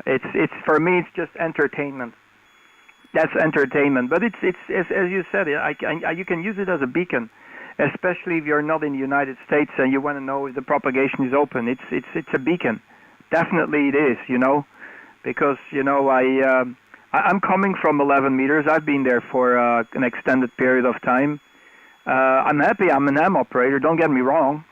it's for me, it's just entertainment. That's entertainment, but it's as you said, you can use it as a beacon, especially if you're not in the United States and you want to know if the propagation is open. It's a beacon. Definitely it is, because I'm coming from 11 meters. I've been there for an extended period of time. I'm happy I'm an AM operator, don't get me wrong,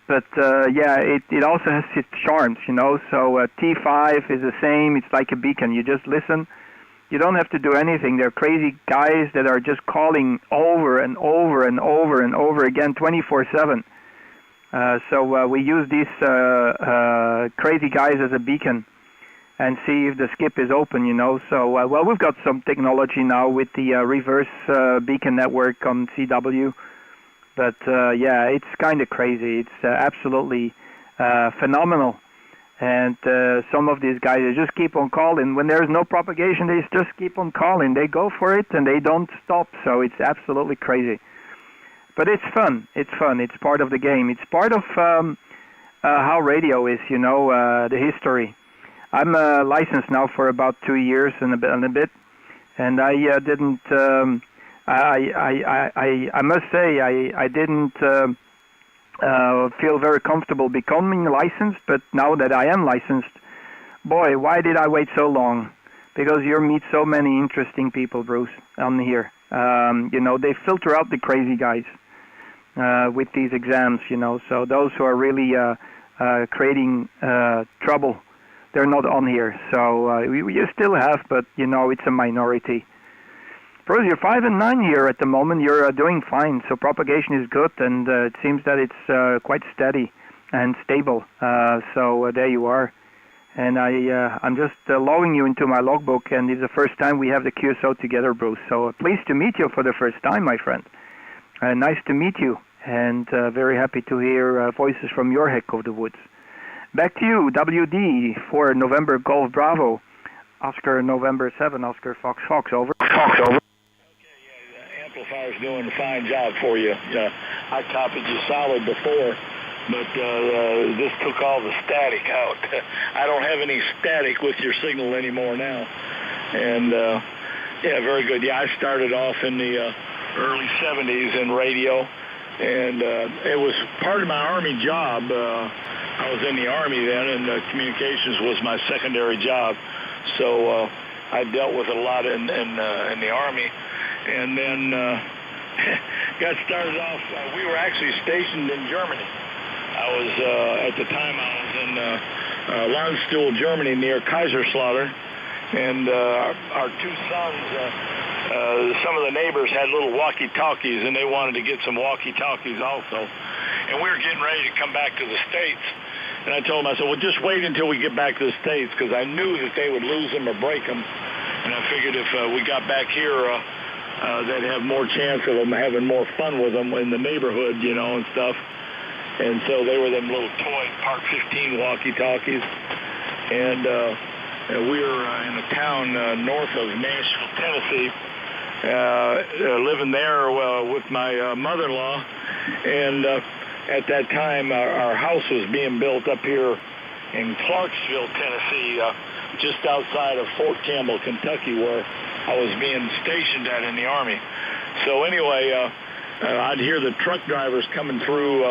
but it also has its charms, so T5 is the same. It's like a beacon. You just listen. You don't have to do anything. They're crazy guys that are just calling over and over and over and over again 24/7. So we use these crazy guys as a beacon and see if the skip is open, So, we've got some technology now with the reverse beacon network on CW. But, it's kind of crazy. It's absolutely phenomenal. And some of these guys, they just keep on calling. When there's no propagation, they just keep on calling. They go for it, and they don't stop. So it's absolutely crazy. But it's fun. It's fun. It's part of the game. It's part of how radio is, the history. I'm licensed now for about 2 years and a bit, and I didn't. I must say I didn't feel very comfortable becoming licensed. But now that I am licensed, boy, why did I wait so long? Because you meet so many interesting people, Bruce, on here. They filter out the crazy guys with these exams. So those who are really creating trouble, they're not on here. So you still have, but it's a minority. Bruce, you're 5 and 9 here at the moment. You're doing fine. So propagation is good, and it seems that it's quite steady and stable. So there you are. And I'm just logging you into my logbook, and it's the first time we have the QSO together, Bruce. So pleased to meet you for the first time, my friend. Nice to meet you, and very happy to hear voices from your heck of the woods. Back to you, WD for November Golf Bravo, Oscar November 7, Oscar Fox Fox, over. Fox, over. Amplifier's doing a fine job for you. I copied you solid before, but this took all the static out. I don't have any static with your signal anymore now. And, very good. Yeah, I started off in the early 70s in radio, and it was part of my Army job. I was in the Army then, and communications was my secondary job. So I dealt with it a lot in the Army. And then got started off, we were actually stationed in Germany. I was, at the time, I was in Landstuhl, Germany, near Kaiserslautern. And our two sons, some of the neighbors had little walkie-talkies, and they wanted to get some walkie-talkies also. And we were getting ready to come back to the States. And I told them, I said, well, just wait until we get back to the States, because I knew that they would lose them or break them. And I figured if we got back here, they'd have more chance of them having more fun with them in the neighborhood, and stuff. And so they were them little toy Part 15 walkie-talkies. And we were in a town north of Nashville, Tennessee, living there with my mother-in-law. And at that time, our house was being built up here in Clarksville, Tennessee, just outside of Fort Campbell, Kentucky, where I was being stationed at in the Army. So anyway, I'd hear the truck drivers coming through,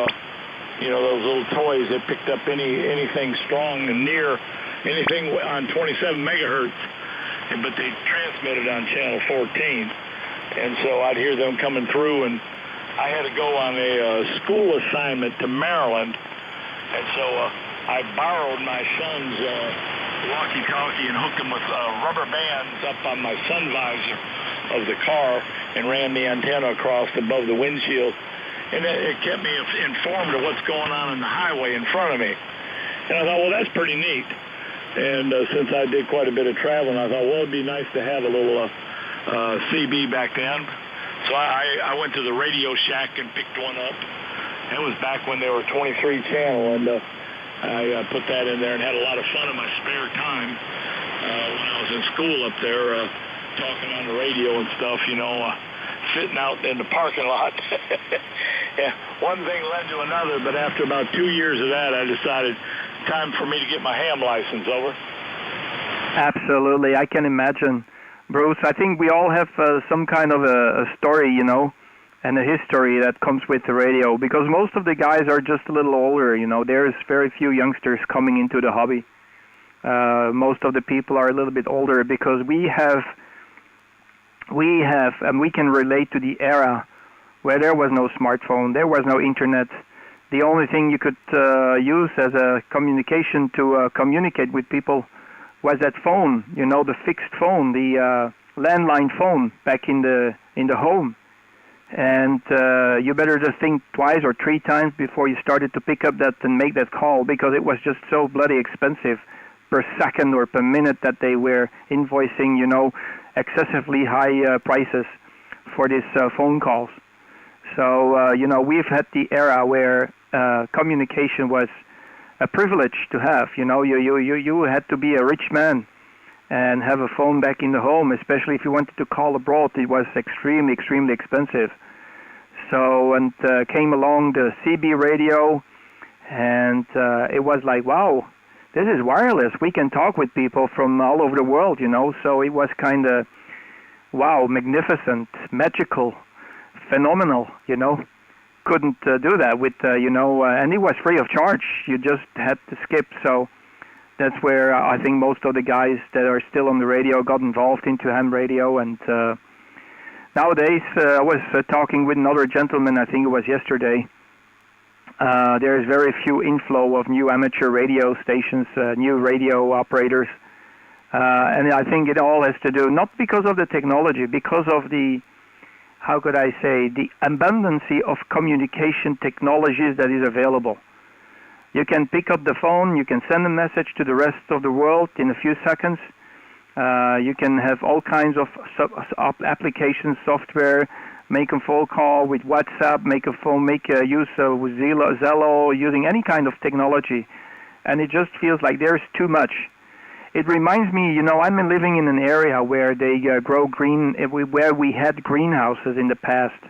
those little toys that picked up anything strong and near, anything on 27 megahertz, but they transmitted on channel 14. And so I'd hear them coming through, and I had to go on a school assignment to Maryland. And so I borrowed my son's walkie-talkie and hooked him with rubber bands up on my sun visor of the car and ran the antenna across above the windshield. And it kept me informed of what's going on in the highway in front of me. And I thought, well, that's pretty neat. And since I did quite a bit of traveling, I thought, well, it'd be nice to have a little CB back then. So I went to the Radio Shack and picked one up. It was back when they were 23 channel, and I put that in there and had a lot of fun in my spare time when I was in school up there, talking on the radio and stuff, sitting out in the parking lot. Yeah, one thing led to another, but after about 2 years of that, I decided time for me to get my ham license. Over. Absolutely, I can imagine, Bruce. I think we all have some kind of a story, you know, and a history that comes with the radio. Because most of the guys are just a little older, you know. There's very few youngsters coming into the hobby. Most of the people are a little bit older because we have, and we can relate to the era where there was no smartphone, there was no internet. The only thing you could use as a communication to communicate with people was that phone, you know, the fixed phone, the landline phone back in the home. And you better just think twice or three times before you started to pick up that and make that call, because it was just so bloody expensive per second or per minute that they were invoicing, you know, excessively high prices for these phone calls. So, you know, we've had the era where communication was a privilege to have. You know, you had to be a rich man and have a phone back in the home, especially if you wanted to call abroad. It was extremely, extremely expensive. So, and came along the CB radio, and it was like, wow, this is wireless. We can talk with people from all over the world, you know. So it was kind of, wow, magnificent, magical, phenomenal, you know. Couldn't do that with, you know, and it was free of charge. You just had to skip. So that's where I think most of the guys that are still on the radio got involved into ham radio. And nowadays, I was talking with another gentleman, I think it was yesterday. There is very few inflow of new amateur radio stations, new radio operators. And I think it all has to do, not because of the technology, because of the, how could I say, the abundance of communication technologies that is available. You can pick up the phone, you can send a message to the rest of the world in a few seconds. You can have all kinds of applications, software, make a phone call with WhatsApp, make use of Zello, using any kind of technology. And it just feels like there's too much. It reminds me, you know, I'm living in an area where they grow green, where we had greenhouses in the past,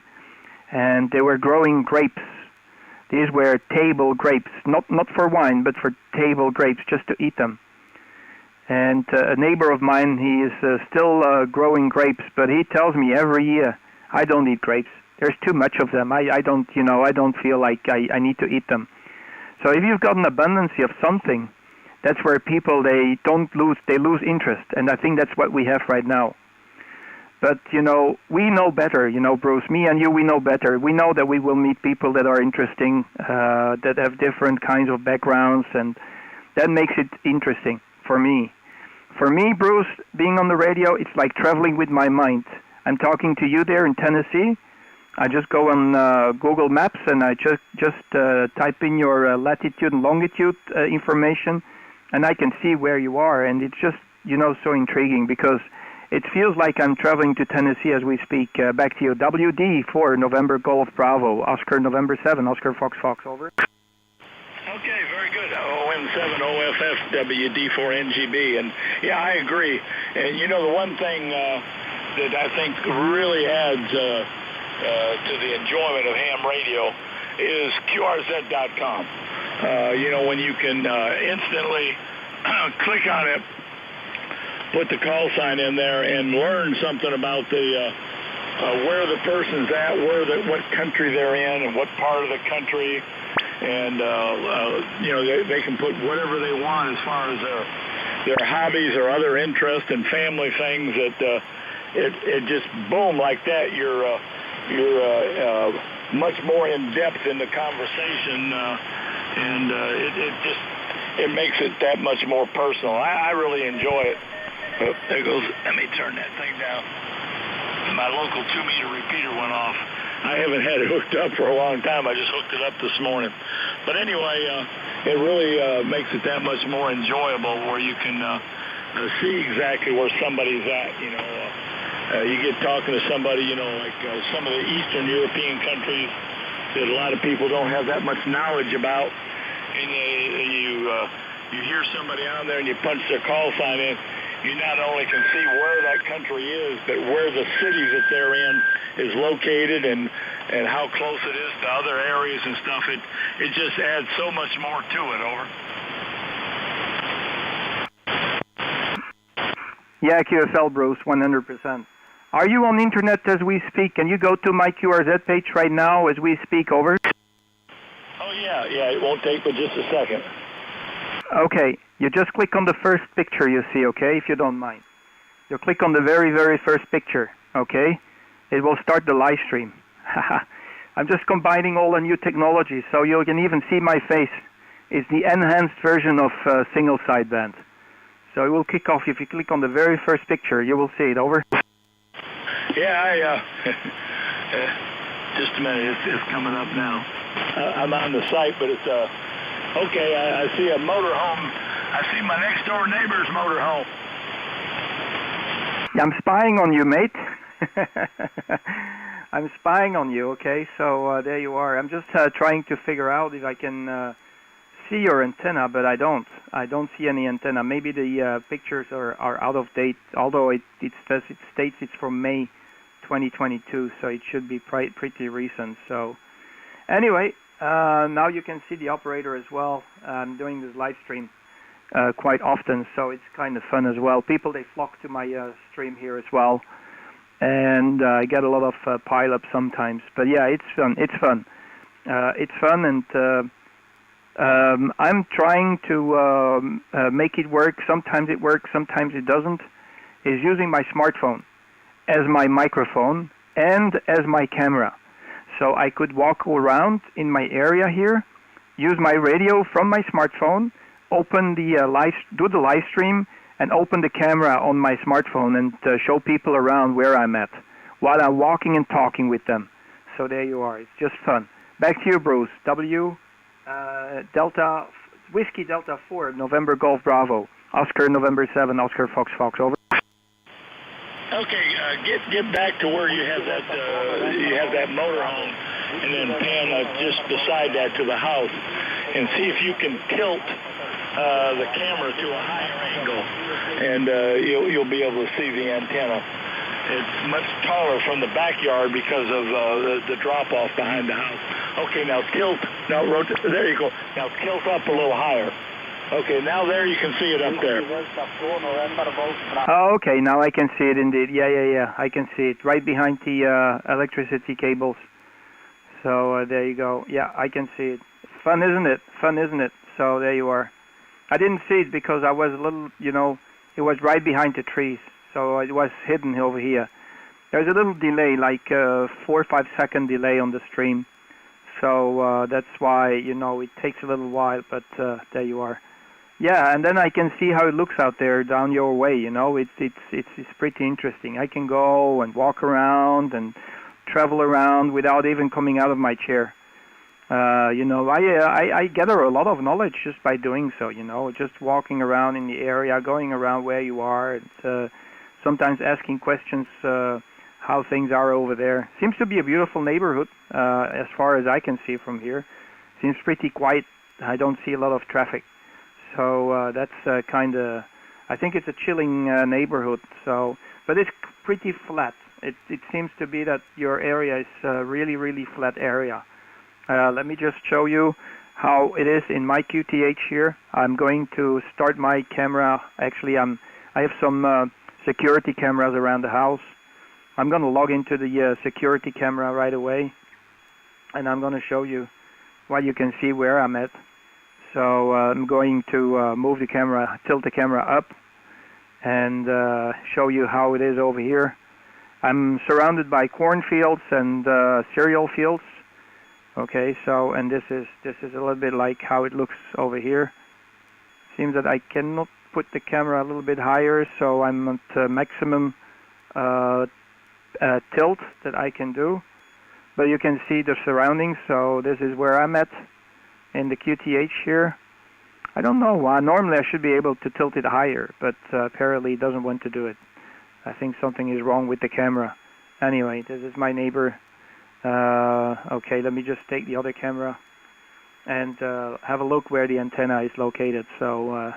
and they were growing grapes. These were table grapes, not for wine, but for table grapes, just to eat them. And a neighbor of mine, he is still growing grapes, but he tells me every year, I don't eat grapes. There's too much of them. I don't, you know, I don't feel like I need to eat them. So if you've got an abundance of something, that's where people, they lose interest, and I think that's what we have right now. But, you know, we know better, you know, Bruce, me and you, we know better. We know that we will meet people that are interesting, that have different kinds of backgrounds, and that makes it interesting for me. For me, Bruce, being on the radio, it's like traveling with my mind. I'm talking to you there in Tennessee. I just go on Google Maps, and I just type in your latitude and longitude information, and I can see where you are, and it's just, you know, so intriguing because it feels like I'm traveling to Tennessee as we speak. Back to you. WD4 November Golf Bravo, Oscar November 7, Oscar Fox Fox, over. Okay, very good. OM7 OFF WD4NGB, and yeah, I agree. And you know, the one thing that I think really adds to the enjoyment of ham radio is QRZ.com. You know, when you can instantly click on it, put the call sign in there, and learn something about the where the person's at, what country they're in, and what part of the country, and you know, they can put whatever they want as far as their hobbies or other interests and family things. That it just boom like that. You're much more in depth in the conversation. And it makes it that much more personal. I really enjoy it. Oh, there goes. Let me turn that thing down. My local 2-meter repeater went off. I haven't had it hooked up for a long time. I just hooked it up this morning. But anyway, it really makes it that much more enjoyable, where you can see exactly where somebody's at. You know, you get talking to somebody, you know, like some of the Eastern European countries that a lot of people don't have that much knowledge about, and you hear somebody on there and you punch their call sign in, you not only can see where that country is, but where the city that they're in is located, and how close it is to other areas and stuff. It just adds so much more to it. Over. Yeah, QSL, Bruce, 100%. Are you on the internet as we speak? Can you go to my QRZ page right now as we speak? Over. Oh, yeah, it won't take but just a second. Okay, you just click on the first picture you see, okay, if you don't mind. You click on the very, very first picture, okay? It will start the live stream. I'm just combining all the new technology, so you can even see my face. It's the enhanced version of single sideband. So it will kick off. If you click on the very first picture, you will see it. Over. Yeah, just a minute. It's coming up now. I'm on the site, but it's okay. I see a motorhome. I see my next door neighbor's motorhome. I'm spying on you, mate. I'm spying on you. Okay, so there you are. I'm just trying to figure out if I can see your antenna, but I don't. I don't see any antenna. Maybe the pictures are out of date, although it states it's from May 2022, so it should be pretty recent. So anyway, now you can see the operator as well. I'm doing this live stream quite often, so it's kind of fun as well. People, they flock to my stream here as well, and I get a lot of pile-up sometimes. But yeah, it's fun. It's fun. It's fun, and I'm trying to make it work. Sometimes it works, sometimes it doesn't. Is using my smartphone as my microphone and as my camera. So I could walk around in my area here, use my radio from my smartphone, open the do the live stream, and open the camera on my smartphone and show people around where I'm at while I'm walking and talking with them. So there you are. It's just fun. Back to you, Bruce. Delta Whiskey Delta 4 November Golf Bravo Oscar November 7 Oscar Fox Fox. Over. Okay, get back to where you have that motorhome, and then pan just beside that to the house, and see if you can tilt the camera to a higher angle, and you'll be able to see the antenna. It's much taller from the backyard because of the drop-off behind the house. Okay, now tilt. Now rotate. There you go. Now tilt up a little higher. Okay, now there you can see it up there. Oh, okay, now I can see it indeed. Yeah, I can see it right behind the electricity cables. So there you go. Yeah, I can see it. Fun, isn't it? Fun, isn't it? So there you are. I didn't see it because I was a little, it was right behind the trees. So it was hidden over here. There's a little delay, like 4 or 5 second delay on the stream. So that's why, it takes a little while, but there you are. Yeah, and then I can see how it looks out there down your way, It's pretty interesting. I can go and walk around and travel around without even coming out of my chair. I gather a lot of knowledge just by doing so, just walking around in the area, going around where you are, and sometimes asking questions how things are over there. Seems to be a beautiful neighborhood as far as I can see from here. Seems pretty quiet. I don't see a lot of traffic. So that's kind of, I think it's a chilling neighborhood. So, but it's pretty flat. It seems to be that your area is a really, really flat area. Let me just show you how it is in my QTH here. I'm going to start my camera. Actually, I have some security cameras around the house. I'm going to log into the security camera right away, and I'm going to show you what you can see where I'm at. So I'm going to move the camera, tilt the camera up, and show you how it is over here. I'm surrounded by cornfields and cereal fields. Okay, so, and this is a little bit like how it looks over here. Seems that I cannot put the camera a little bit higher, so I'm at maximum tilt that I can do. But you can see the surroundings, so this is where I'm at in the QTH here. I don't know why. Normally I should be able to tilt it higher, but apparently it doesn't want to do it. I think something is wrong with the camera. Anyway, this is my neighbor. Okay, let me just take the other camera and have a look where the antenna is located. So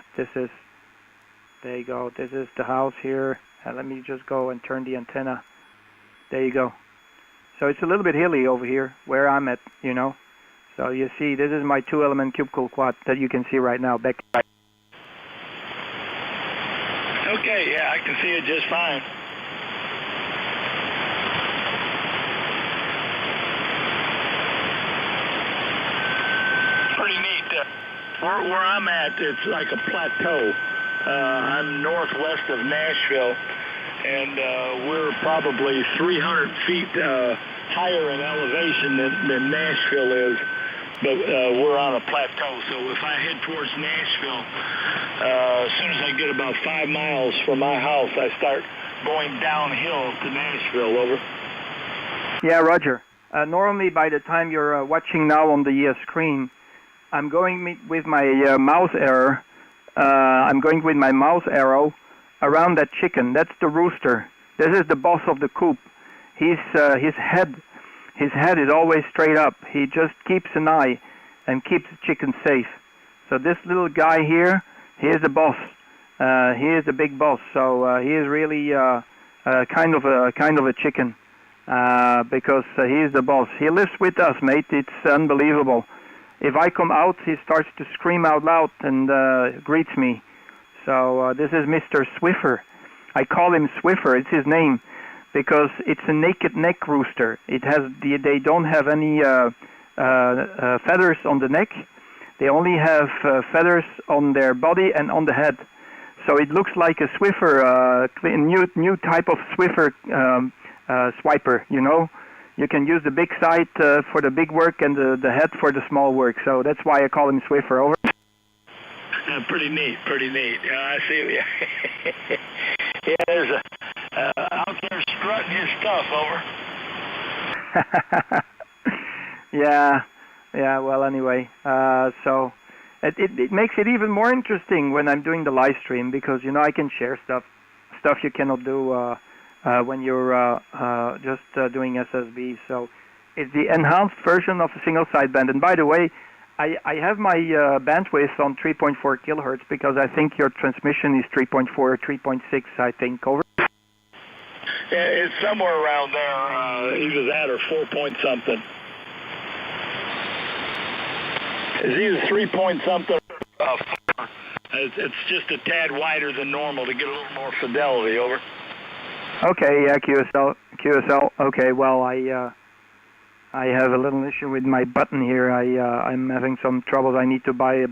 there you go. This is the house here. Let me just go and turn the antenna. There you go. So it's a little bit hilly over here where I'm at, So you see, this is my 2-element cubicle quad that you can see right now. Back. Okay, okay. Yeah, I can see it just fine. Pretty neat. Where I'm at, it's like a plateau. I'm northwest of Nashville, and we're probably 300 feet higher in elevation than Nashville is. But we're on a plateau, so if I head towards Nashville, as soon as I get about 5 miles from my house, I start going downhill to Nashville. Over. Yeah, Roger. Normally, by the time you're watching now on the screen, I'm going with my mouse arrow. I'm going with my mouse arrow around that chicken. That's the rooster. This is the boss of the coop. His head is always straight up. He just keeps an eye and keeps the chicken safe. So this little guy here, he is the boss. He is the big boss. So he is really kind of a chicken because he is the boss. He lives with us, mate. It's unbelievable. If I come out, he starts to scream out loud and greets me. So this is Mr. Swiffer. I call him Swiffer. It's his name because it's a naked neck rooster. They don't have any feathers on the neck. They only have feathers on their body and on the head. So it looks like a Swiffer, new type of Swiffer swiper, you know. You can use the big side for the big work and the head for the small work. So that's why I call him Swiffer. Over. Pretty neat, pretty neat. I see. Yeah, there's out there strutting his stuff. Over. Yeah. Well, anyway, so it makes it even more interesting when I'm doing the live stream because I can share stuff you cannot do. When you're just doing SSB. So it's the enhanced version of a single sideband. And by the way, I have my bandwidth on 3.4 kilohertz because I think your transmission is 3.4 or 3.6, I think. Over. Yeah, it's somewhere around there, either that or 4 point something. It's either 3 point something or 4. It's just a tad wider than normal to get a little more fidelity. Over. Okay, yeah, QSL. Okay, well, I have a little issue with my button here. I'm having some troubles. I need to buy a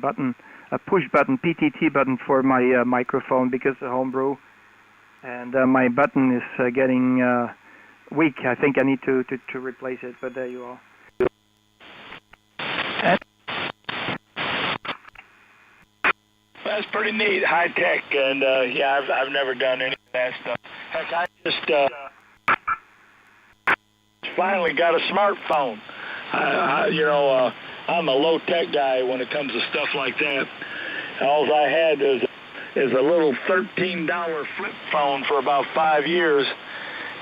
push button, PTT button for my microphone because of homebrew, and my button is getting weak. I think I need to replace it. But there you are. That's pretty neat, high tech, and yeah, I've never done any of that stuff. Heck, I just finally got a smartphone. I'm a low tech guy when it comes to stuff like that. All I had is a little $13 flip phone for about 5 years,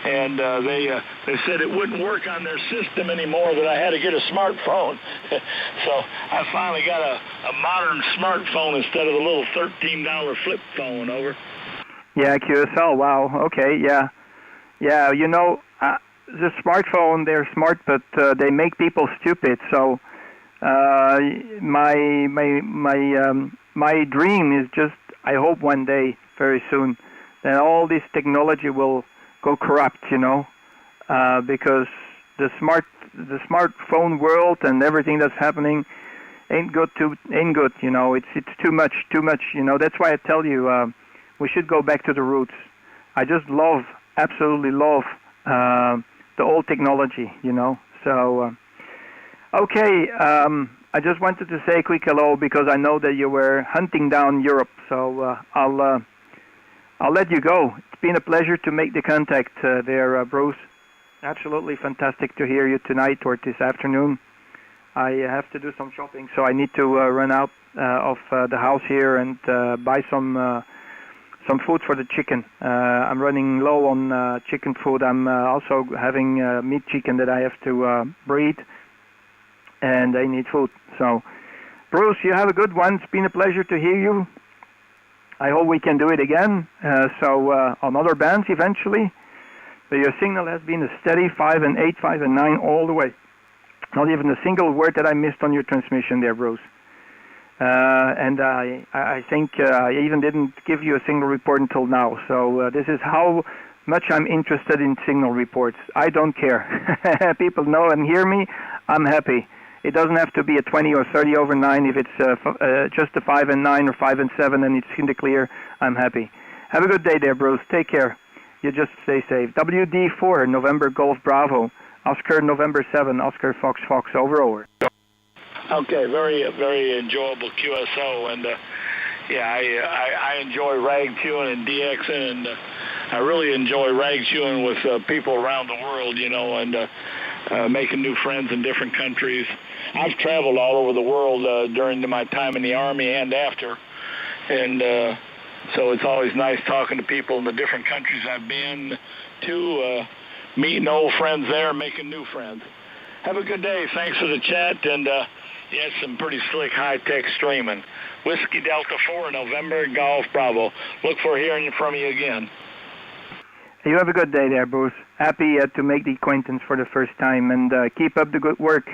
and they said it wouldn't work on their system anymore, that I had to get a smartphone. So I finally got a modern smartphone instead of the little $13 flip phone. Over. Yeah, QSL. Wow. Okay. Yeah. The smartphone, they're smart, but they make people stupid. So my dream is just, I hope one day, very soon, that all this technology will go corrupt, because the smartphone world and everything that's happening ain't good. It's too much. That's why I tell you, we should go back to the roots. I just absolutely love the old technology, So, okay, I just wanted to say a quick hello because I know that you were hunting down Europe. So I'll let you go. It's been a pleasure to make the contact there, Bruce. Absolutely fantastic to hear you tonight or this afternoon. I have to do some shopping, so I need to run out of the house here and buy some food for the chicken. I'm running low on chicken food. I'm also having meat chicken that I have to breed, and I need food. So, Bruce, you have a good one. It's been a pleasure to hear you. I hope we can do it again, on other bands eventually. But your signal has been a steady 5 and 8, 5 and 9 all the way. Not even a single word that I missed on your transmission there, Bruce. And I think I even didn't give you a signal report until now. So this is how much I'm interested in signal reports. I don't care. People know and hear me, I'm happy. It doesn't have to be a 20 or 30 over 9. If it's just a 5 and 9 or 5 and 7 and it's in the clear, I'm happy. Have a good day there, Bruce. Take care. You just stay safe. WD4, November Golf Bravo. Oscar November 7, Oscar Fox Fox, over. Okay, very enjoyable QSO, and I enjoy rag chewing and DXing, and I really enjoy rag chewing with people around the world, and making new friends in different countries. I've traveled all over the world during my time in the Army and after, and so it's always nice talking to people in the different countries I've been to, meeting old friends there, making new friends. Have a good day. Thanks for the chat, and some pretty slick high-tech streaming. Whiskey Delta 4, November Golf Bravo. Look for hearing from you again. You have a good day there, Bruce. Happy to make the acquaintance for the first time, and keep up the good work.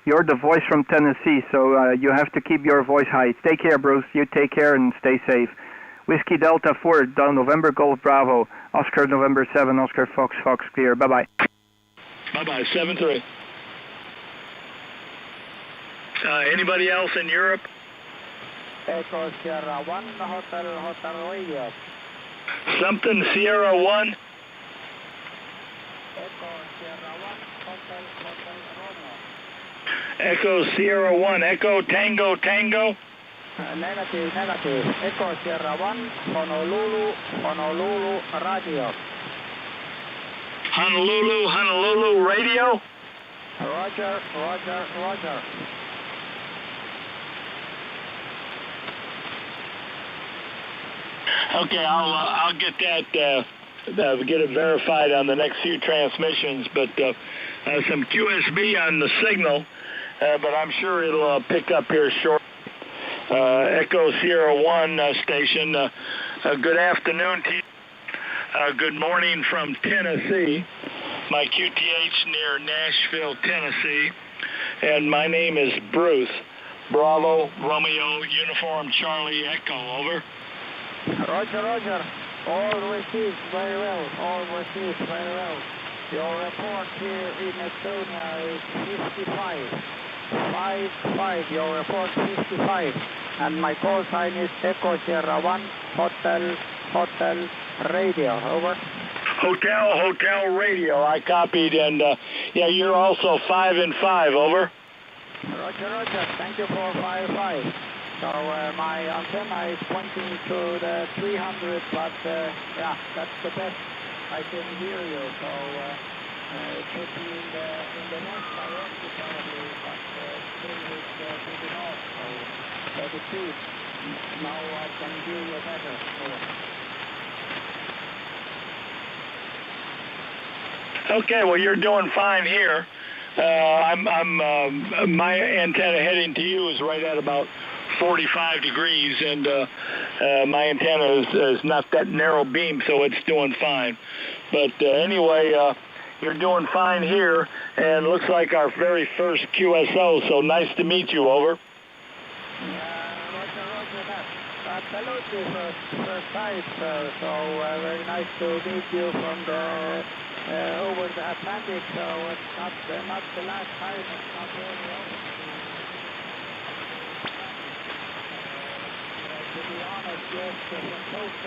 You're the voice from Tennessee, so you have to keep your voice high. Take care, Bruce. You take care and stay safe. Whiskey Delta 4, November Golf Bravo. Oscar November 7, Oscar Fox Fox, clear. Bye-bye. Bye-bye, 7-3. Anybody else in Europe? Echo Sierra 1, Hotel Radio. Something Sierra 1? Echo Sierra 1, Hotel Romeo. Echo Sierra 1, Echo Tango Tango? Negative. Echo Sierra 1, Honolulu Radio. Honolulu Radio? Roger. Okay, I'll get that, get it verified on the next few transmissions, but some QSB on the signal, but I'm sure it'll pick up here shortly. Echo Sierra 1 station, good afternoon to you. Good morning from Tennessee, my QTH near Nashville, Tennessee, and my name is Bruce. Bravo, Romeo, Uniform, Charlie, Echo, over. Roger. All received very well. Your report here in Estonia is 55. 55. Your report 55. And my call sign is Echo Sierra 1, Hotel Radio. Over. Hotel Radio. I copied, and you're also 5 and 5. Over. Roger. Thank you for 5. So my antenna is pointing to the 300, but that's the best I can hear you. So it should be in the north direction probably, but still with to the north. So 32. Now I can hear you better. Over. Okay, well you're doing fine here. My antenna heading to you is right at about 45 degrees, and my antenna is not that narrow beam, so it's doing fine. But anyway, you're doing fine here, and looks like our very first QSO, so nice to meet you, over. Roger that. Absolutely, first time, sir. So very nice to meet you from the over the Atlantic, so it's not the last time, it's not very often. To be honest, yes, from South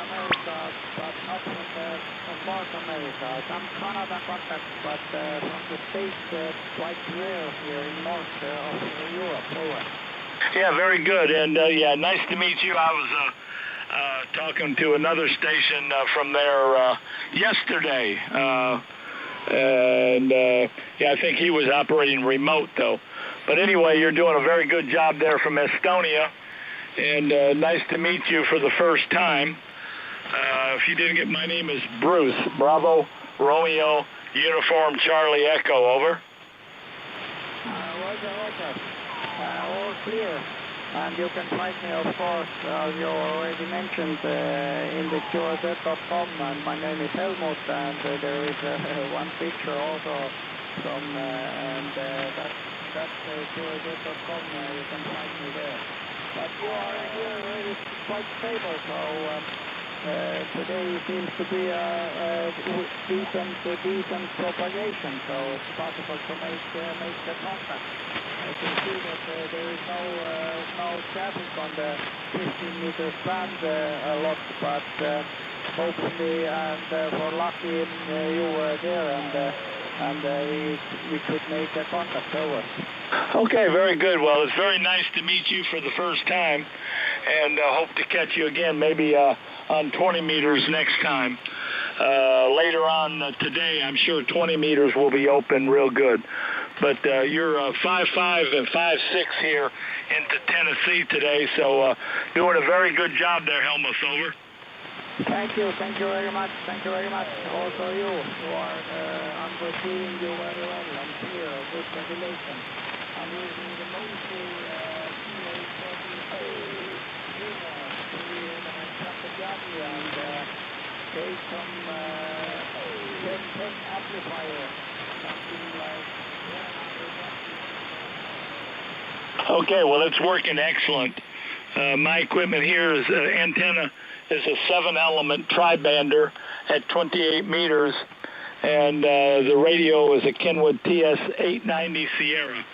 America, but not from North America. Some Canada contacts, but from the States, quite rare here in North of Europe. Over. Yeah, very good, and nice to meet you. I was talking to another station from there yesterday, and I think he was operating remote though. But anyway, you're doing a very good job there from Estonia. And nice to meet you for the first time. If you didn't get, my name is Bruce. Bravo, Romeo, Uniform, Charlie, Echo, over. Roger. All clear. And you can find me, of course, as you already mentioned, in the QSZ.com. And my name is Helmut, and there is one picture also from, and that's QSZ.com. You can find me there. but you are here really quite stable, so today seems to be a decent propagation, so it's possible to make the contact. I can see that there is no traffic on the 15-meter span a lot, but hopefully, and for lucky, you were there, and we could make a contact over. Okay, very good. Well, it's very nice to meet you for the first time, and hope to catch you again, maybe on 20 meters next time. Later on today, I'm sure 20 meters will be open real good. But you're 5'5" and 5'6" here into Tennessee today, so doing a very good job there, Helmuth. Over. Thank you very much. Thank you very much. Also you are, I'm receiving you very well and clear, good regulation. I'm using the mostly and take some 10 amplifier, something like 100. Okay, well, it's working excellent. My equipment here is antenna is a 7-element tri-bander at 28 meters, and the radio is a Kenwood TS-890 Sierra.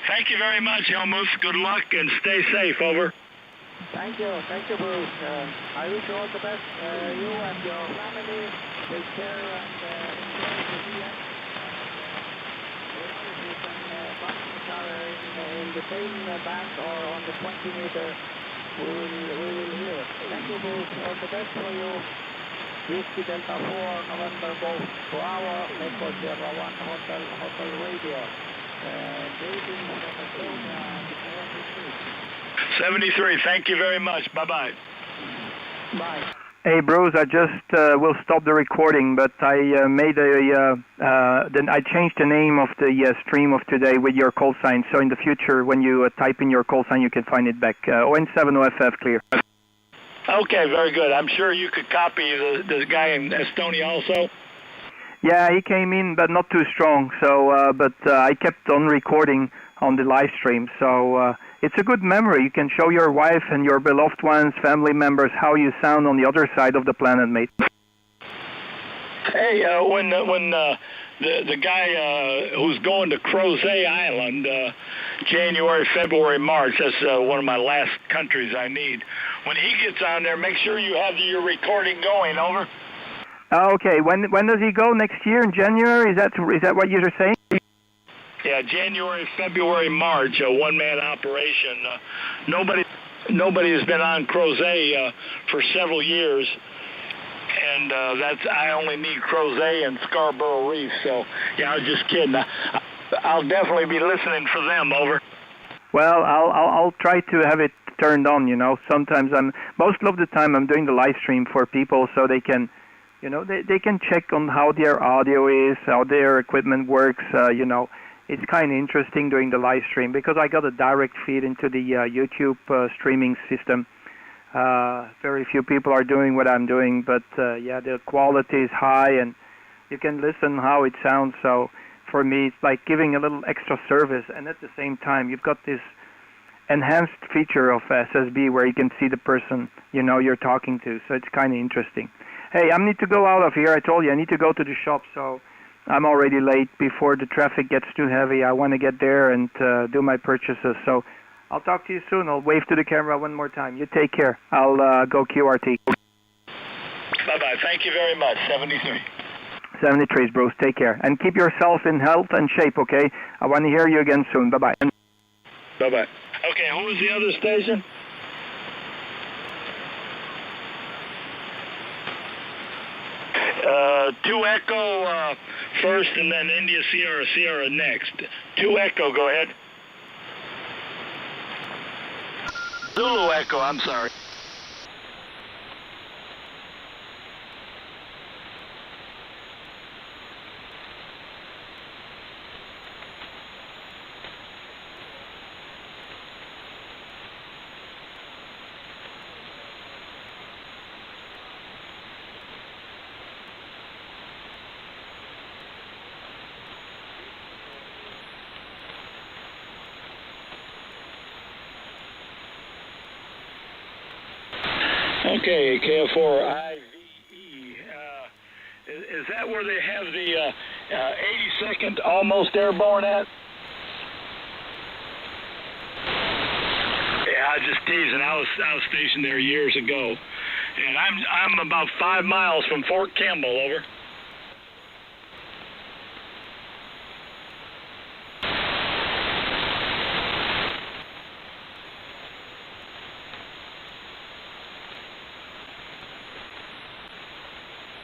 Thank you very much, Helmuth. Good luck and stay safe. Over. Thank you, Bruce. I wish you all the best. You and your family take care and enjoy the weekend. If you can bump each other in the same band or on the 20-meter, we will hear it. Thank you, Bruce. All the best for you. Whiskey Delta 4, November Golf, Bravo, Echo Sierra 1, Hotel Radio. Dating from Estonia and 73. Thank you very much. Bye-bye. Bye. Hey, Bruce, I just will stop the recording, but I made then I changed the name of the stream of today with your call sign. So in the future, when you type in your call sign, you can find it back. ON7OFF clear. Okay, very good. I'm sure you could copy the guy in Estonia also. Yeah, he came in, but not too strong. So, I kept on recording on the live stream. So it's a good memory. You can show your wife and your beloved ones, family members, how you sound on the other side of the planet, mate. Hey, when the guy who's going to Crozet Island, January, February, March, that's one of my last countries I need. When he gets on there, make sure you have your recording going. Over. Okay. When does he go? Next year in January? Is that what you're saying? Yeah, January, February, March, a one-man operation. Nobody has been on Crozet for several years, and I only need Crozet and Scarborough Reef. So yeah, I was just kidding. I'll definitely be listening for them. Over. Well, I'll try to have it turned on. You know, sometimes most of the time I'm doing the live stream for people so they can, you know, they can check on how their audio is, how their equipment works. You know. It's kind of interesting doing the live stream because I got a direct feed into the YouTube streaming system. Very few people are doing what I'm doing, but yeah, the quality is high and you can listen how it sounds. So for me, it's like giving a little extra service, and at the same time, you've got this enhanced feature of SSB where you can see the person you know you're talking to. So it's kind of interesting. Hey, I need to go out of here. I told you I need to go to the shop, so I'm already late before the traffic gets too heavy. I want to get there and do my purchases. So I'll talk to you soon. I'll wave to the camera one more time. You take care. I'll go QRT. Bye-bye. Thank you very much. 73. 73, Bruce. Take care. And keep yourself in health and shape, okay? I want to hear you again soon. Bye-bye. Bye-bye. Okay, who was the other station? Two Echo first, and then India Sierra next. Two Echo, go ahead. Zulu Echo, I'm sorry. Okay, KF4IVE. Is that where they have the 82nd almost airborne at? Yeah, I was just teasing. I was stationed there years ago, and I'm about 5 miles from Fort Campbell. Over.